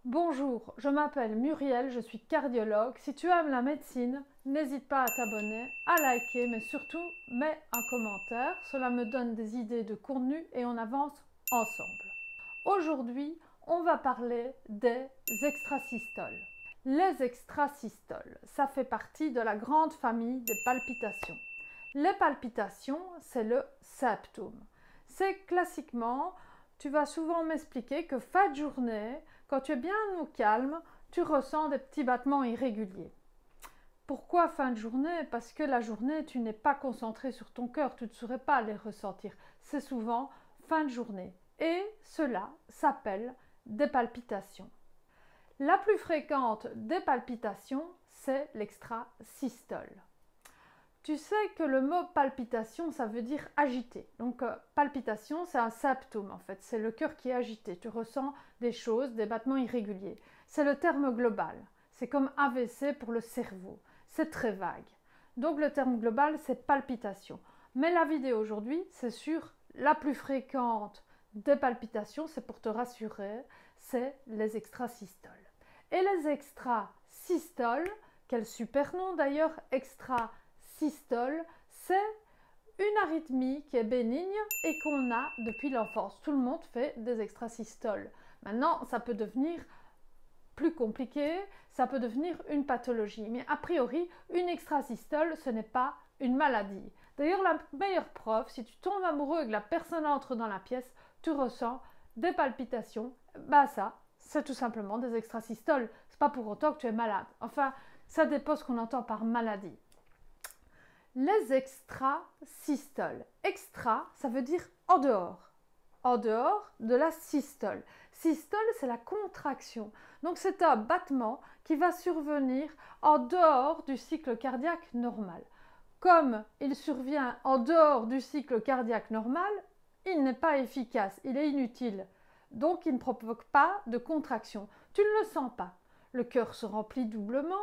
Bonjour, je m'appelle Muriel, je suis cardiologue. Si tu aimes la médecine, n'hésite pas à t'abonner, à liker, mais surtout mets un commentaire. Cela me donne des idées de contenu et on avance ensemble. Aujourd'hui, on va parler des extrasystoles. Les extrasystoles, ça fait partie de la grande famille des palpitations. Les palpitations, c'est le septum. C'est classiquement, tu vas souvent m'expliquer que fin de journée, quand tu es bien au calme, tu ressens des petits battements irréguliers. Pourquoi fin de journée? Parce que la journée, tu n'es pas concentré sur ton cœur, tu ne saurais pas les ressentir. C'est souvent fin de journée. Et cela s'appelle des palpitations. La plus fréquente des palpitations, c'est l'extrasystole. Tu sais que le mot palpitation, ça veut dire agité. Donc, palpitation, c'est un septum en fait. C'est le cœur qui est agité. Tu ressens des choses, des battements irréguliers. C'est le terme global. C'est comme AVC pour le cerveau. C'est très vague. Donc, le terme global, c'est palpitation. Mais la vidéo aujourd'hui, c'est sur la plus fréquente des palpitations. C'est pour te rassurer, c'est les extrasystoles. Et les extrasystoles, quel super nom d'ailleurs, extrasystole, c'est une arythmie qui est bénigne et qu'on a depuis l'enfance. Tout le monde fait des extrasystoles. Maintenant, ça peut devenir plus compliqué, ça peut devenir une pathologie. Mais a priori, une extrasystole, ce n'est pas une maladie. D'ailleurs, la meilleure preuve, si tu tombes amoureux et que la personne entre dans la pièce, tu ressens des palpitations, bah ça, c'est tout simplement des extrasystoles. C'est pas pour autant que tu es malade. Enfin, ça dépend ce qu'on entend par maladie. Les extrasystoles. Extra, ça veut dire en dehors. En dehors de la systole. Systole, c'est la contraction. Donc, c'est un battement qui va survenir en dehors du cycle cardiaque normal. Comme il survient en dehors du cycle cardiaque normal, il n'est pas efficace, il est inutile. Donc, il ne provoque pas de contraction. Tu ne le sens pas. Le cœur se remplit doublement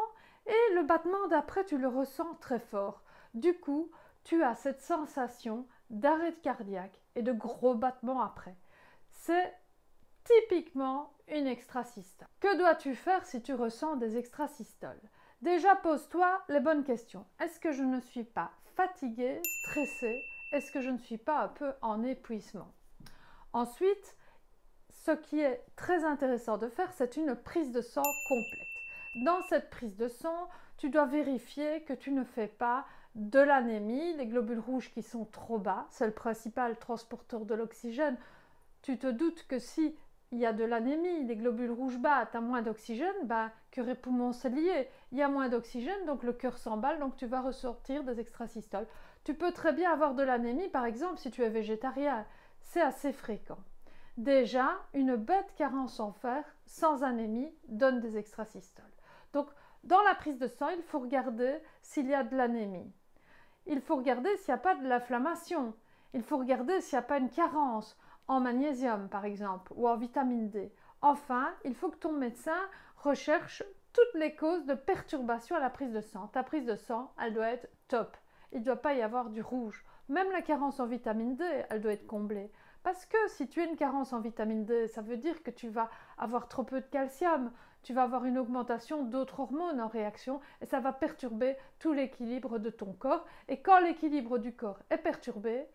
et le battement d'après, tu le ressens très fort. Du coup, tu as cette sensation d'arrêt cardiaque et de gros battements après. C'est typiquement une extrasystole. Que dois-tu faire si tu ressens des extrasystoles? Déjà, pose-toi les bonnes questions. Est-ce que je ne suis pas fatiguée, stressée? Est-ce que je ne suis pas un peu en épuisement? Ensuite, ce qui est très intéressant de faire, c'est une prise de sang complète. Dans cette prise de sang, tu dois vérifier que tu ne fais pas de l'anémie, les globules rouges qui sont trop bas, c'est le principal transporteur de l'oxygène. Tu te doutes que si il y a de l'anémie, les globules rouges bas, tu as moins d'oxygène, cœur et poumons c'est lié. Il y a moins d'oxygène, donc le cœur s'emballe, donc tu vas ressortir des extrasystoles. Tu peux très bien avoir de l'anémie, par exemple, si tu es végétarien. C'est assez fréquent. Déjà, une bête carence en fer, sans anémie, donne des extrasystoles. Donc, dans la prise de sang, il faut regarder s'il y a de l'anémie. Il faut regarder s'il n'y a pas de l'inflammation. Il faut regarder s'il n'y a pas une carence en magnésium, par exemple, ou en vitamine D. Enfin, il faut que ton médecin recherche toutes les causes de perturbation à la prise de sang. Ta prise de sang, elle doit être top. Il ne doit pas y avoir du rouge. Même la carence en vitamine D, elle doit être comblée. Parce que si tu as une carence en vitamine D, ça veut dire que tu vas avoir trop peu de calcium, tu vas avoir une augmentation d'autres hormones en réaction et ça va perturber tout l'équilibre de ton corps. Et quand l'équilibre du corps est perturbé,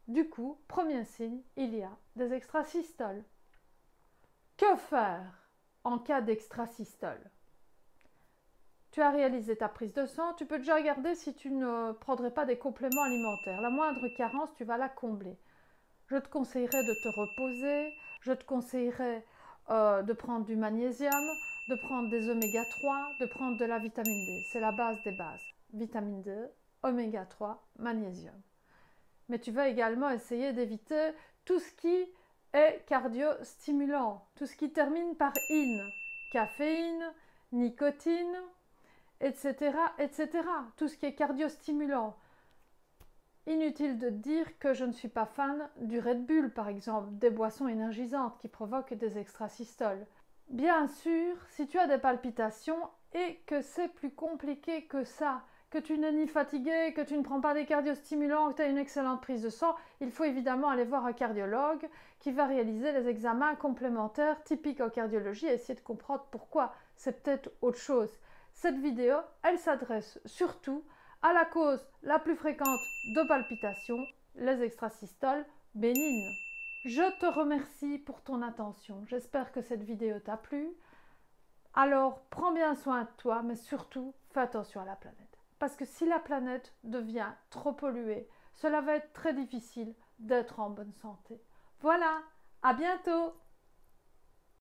du coup, premier signe, il y a des extrasystoles. Que faire en cas d'extrasystole? Tu as réalisé ta prise de sang, tu peux déjà regarder si tu ne prendrais pas des compléments alimentaires. La moindre carence, tu vas la combler. Je te conseillerais de te reposer, je te conseillerais de prendre du magnésium, de prendre des oméga 3, de prendre de la vitamine D. C'est la base des bases. Vitamine D, oméga 3, magnésium. Mais tu vas également essayer d'éviter tout ce qui est cardio-stimulant, tout ce qui termine par in, caféine, nicotine, etc., etc. Tout ce qui est cardio-stimulant. Inutile de dire que je ne suis pas fan du Red Bull, par exemple, des boissons énergisantes qui provoquent des extrasystoles. Bien sûr, si tu as des palpitations et que c'est plus compliqué que ça, que tu n'es ni fatigué, que tu ne prends pas des cardiostimulants, que tu as une excellente prise de sang, il faut évidemment aller voir un cardiologue qui va réaliser les examens complémentaires typiques en cardiologie et essayer de comprendre pourquoi. C'est peut-être autre chose. Cette vidéo, elle s'adresse surtout à la cause la plus fréquente de palpitations, les extrasystoles bénignes. Je te remercie pour ton attention. J'espère que cette vidéo t'a plu. Alors, prends bien soin de toi, mais surtout, fais attention à la planète. Parce que si la planète devient trop polluée, cela va être très difficile d'être en bonne santé. Voilà, à bientôt!